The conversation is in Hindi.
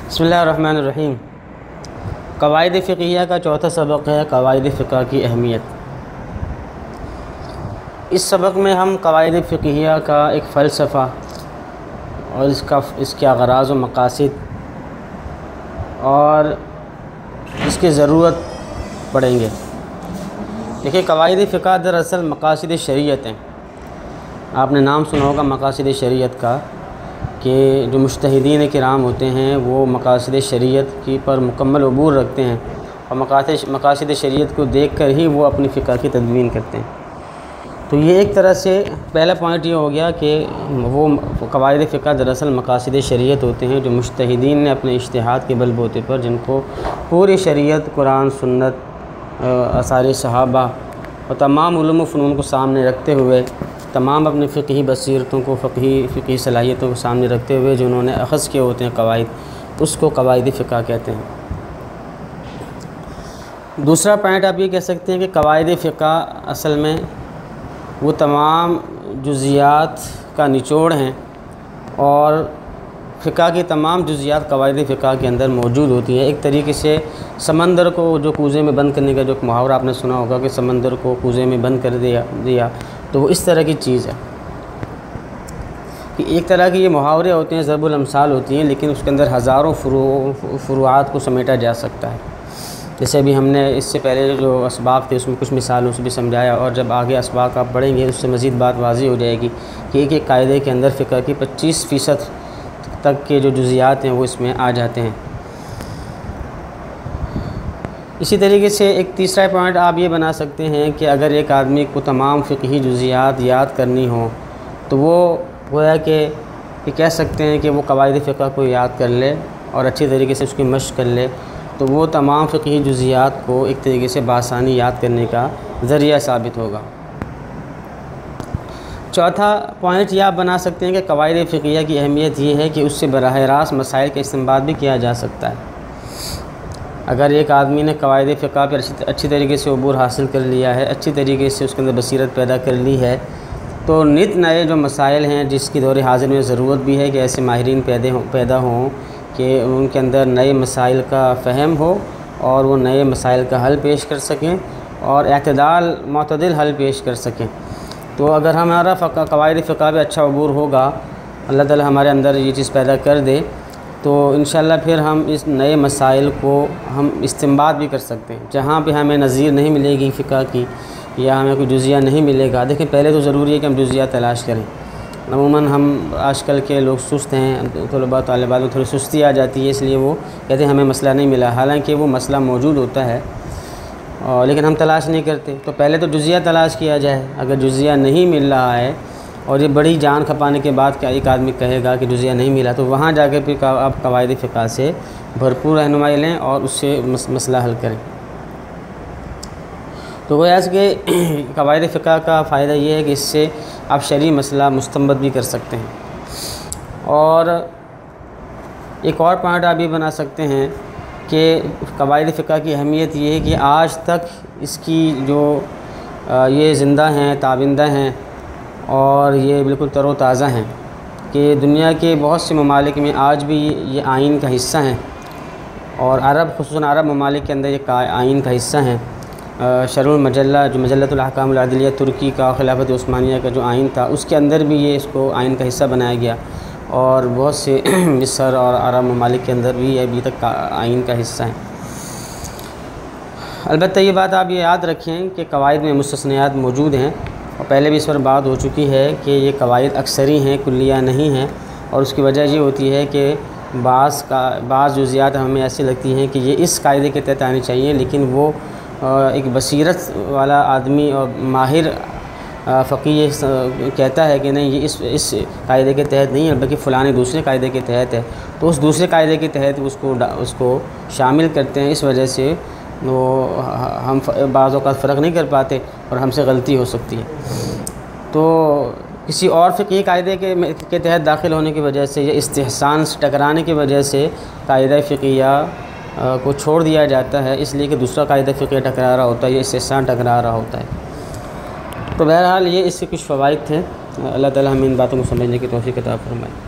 बिस्मिल्लाहिर्रहमानिर्रहीम। क़वाइद फ़िक़हिया का चौथा सबक है क़वाइद फ़िक़ह की अहमियत। इस सबक में हम क़वाइद फ़िक़हिया का एक फ़लसफ़ा और इसके अग़राज़ व मक़ासिद और इसकी ज़रूरत पढ़ेंगे। देखिए, क़वाइद फ़िक़ह दरअसल मक़ासिद शरीयत हैं। आपने नाम सुना होगा मक़ासिद शरीयत का, कि जो मुज्तहिदीन किराम होते हैं वो मक़ासिद शरीयत की पर मुकम्मल अबूर रखते हैं और मक़ासिद शरीयत को देख कर ही वो अपनी फ़िक़ह की तदवीन करते हैं। तो ये एक तरह से पहला पॉइंट ये हो गया कि वो क़वाइद फ़िक़ह दरअसल मक़ासिद शरीयत होते हैं जो मुज्तहिदीन ने अपने इज्तिहाद के बलबूते पर, जिनको पूरी शरीयत, कुरान, सुन्नत, आसार सहाबा और तमाम उलूम व फ़नून को सामने रखते हुए, तमाम अपनी फ़िक़ही बसीरतों को, फ़िक़ही सलाहियतों को सामने रखते हुए जो उन्होंने अख़ज़ किए होते हैं क़वाइद, उसको क़वाइद फ़िक़ह कहते हैं। दूसरा पॉइंट आप ये कह सकते हैं कि क़वाइद फ़िक़ह असल में वो तमाम जुज़ियात का निचोड़ हैं और फ़िक़ह की तमाम जुज़ियात क़वाइद फ़िक़ह के अंदर मौजूद होती हैं। एक तरीके से समंदर को जो कूज़े में बंद करने का जो मुहावरा आपने सुना होगा कि समंदर को कूज़े में बंद कर दिया, तो वो इस तरह की चीज़ है कि एक तरह के ये मुहावरे होते हैं, ज़रबुल अमसाल होती हैं, लेकिन उसके अंदर हज़ारों फ़ुरूआत को समेटा जा सकता है। जैसे अभी हमने इससे पहले जो असबाक़ थे उसमें कुछ मिसालों से भी समझाया, और जब आगे असबाक़ आप पढ़ेंगे उससे मज़ीद बात वाज़ेह हो जाएगी कि एक कायदे के अंदर फ़िक़ह की 25% तक के जो जुज़ियात हैं वो इसमें आ जाते हैं। इसी तरीके से एक तीसरा पॉइंट आप ये बना सकते हैं कि अगर एक आदमी को तमाम फ़िक़ही जुज़ियात याद करनी हो तो वो गोया कि कह सकते हैं कि वो क़वाइद फ़िक़ह को याद कर ले और अच्छी तरीके से उसकी मशक़ कर ले, तो वो तमाम फ़िक़ही जुज़ियात को एक तरीके से बासानी याद करने का ज़रिया साबित होगा। चौथा पॉइंट यह आप बना सकते हैं कि क़वाइद फ़िक़हिया की अहमियत ये है कि उससे बराह रास्त मसाइल का इस्तिंबात भी किया जा सकता है। अगर एक आदमी ने क़वाइद फ़िक़ह पर अच्छी तरीके से अबूर हासिल कर लिया है, अच्छी तरीके से उसके अंदर बसीरत पैदा कर ली है, तो नित नए जो मसाइल हैं जिसकी दौर हाज़िर में ज़रूरत भी है कि ऐसे माहिरीन पैदा हों कि उनके अंदर नए मसाइल का फ़हम हो और वो नए मसाइल का हल पेश कर सकें और एतदाल मुतदिल हल पेश कर सकें। तो अगर हमारा क़वाइद फ़िक़ह पे अच्छा अबूर होगा, अल्लाह ताला हमारे अंदर ये चीज़ पैदा कर दे, तो इंशाअल्लाह फिर हम इस नए मसाइल को हम इस्तिंबात भी कर सकते हैं। जहाँ पे हमें नज़ीर नहीं मिलेगी फ़िक़ह की या हमें कोई जुज़िया नहीं मिलेगा, देखें पहले तो ज़रूरी है कि हम जुज़िया तलाश करें। अमूमन हम आजकल के लोग सुस्त हैं, तलबा तालिबात में थोड़ी सुस्ती आ जाती है, इसलिए वो कहते हैं हमें मसला नहीं मिला, हालांकि वो मसला मौजूद होता है लेकिन हम तलाश नहीं करते। तो पहले तो जुज़िया तलाश किया जाए। अगर जुज़िया नहीं मिल रहा है और ये बड़ी जान खपाने के बाद क्या एक आदमी कहेगा कि जुज़िया नहीं मिला, तो वहाँ जाकर फिर आप क़वाइद फ़िक़ह से भरपूर रहनुमाई लें और उससे मसला हल करें। तो गोया कि क़वाइद फ़िक़ह का फ़ायदा ये है कि इससे आप शरई मसला मुस्तंबत भी कर सकते हैं। और एक और पॉइंट आप ये बना सकते हैं कि क़वाइद फ़िक़ह की अहमियत ये है कि आज तक इसकी जो ये ज़िंदा हैं, ताबिंदा हैं और ये बिल्कुल तरोताज़ा हैं कि दुनिया के बहुत से ममालिक में आज भी ये आइन का हिस्सा हैं और अरब, ख़ुसूसन अरब ममालिक के अंदर ये आइन का हिस्सा हैं। शरउल मजल्ला, जो मजल्लतुल अहकामुल अदलिया तुर्की का, खिलाफत उस्मानिया का जो आइन था, उसके अंदर भी ये इसको आइन का हिस्सा बनाया गया और बहुत से मिस्र और अरब ममालिक के अंदर भी ये अभी तक आइन का हिस्सा है। अलबत्ता ये बात आप ये याद रखें कि क़वाइद में मुस्तस्नियात मौजूद हैं और पहले भी इस पर बात हो चुकी है कि ये क़वाइद अक्सरी हैं, कुल्लिया नहीं हैं। और उसकी वजह ये होती है कि बाज़ जुज़ियात हमें ऐसी लगती हैं कि ये इस कायदे के तहत आनी चाहिए, लेकिन वो एक बसीरत वाला आदमी और माहिर फ़क़ीह कहता है कि नहीं, ये इस कायदे के तहत नहीं है बल्कि फ़लाने दूसरे कायदे के तहत है, तो उस दूसरे कायदे के तहत उसको शामिल करते हैं। इस वजह से वो हम बाज़ औक़ात फ़र्क नहीं कर पाते और हमसे गलती हो सकती है। तो किसी और फ़िक़ही कायदे के तहत दाखिल होने की वजह से या इस्तिहसान से टकराने की वजह से कायदा फ़िक़हिया को छोड़ दिया जाता है, इसलिए कि दूसरा कायदा फ़िक़हिया टकरा रहा होता है या इस्तिहसान टकरा रहा होता है। तो बहरहाल ये इसके कुछ फ़वाइद थे। अल्लाह ताला हमें इन बातों को समझने की तौफ़ीक़ अता फ़रमाए।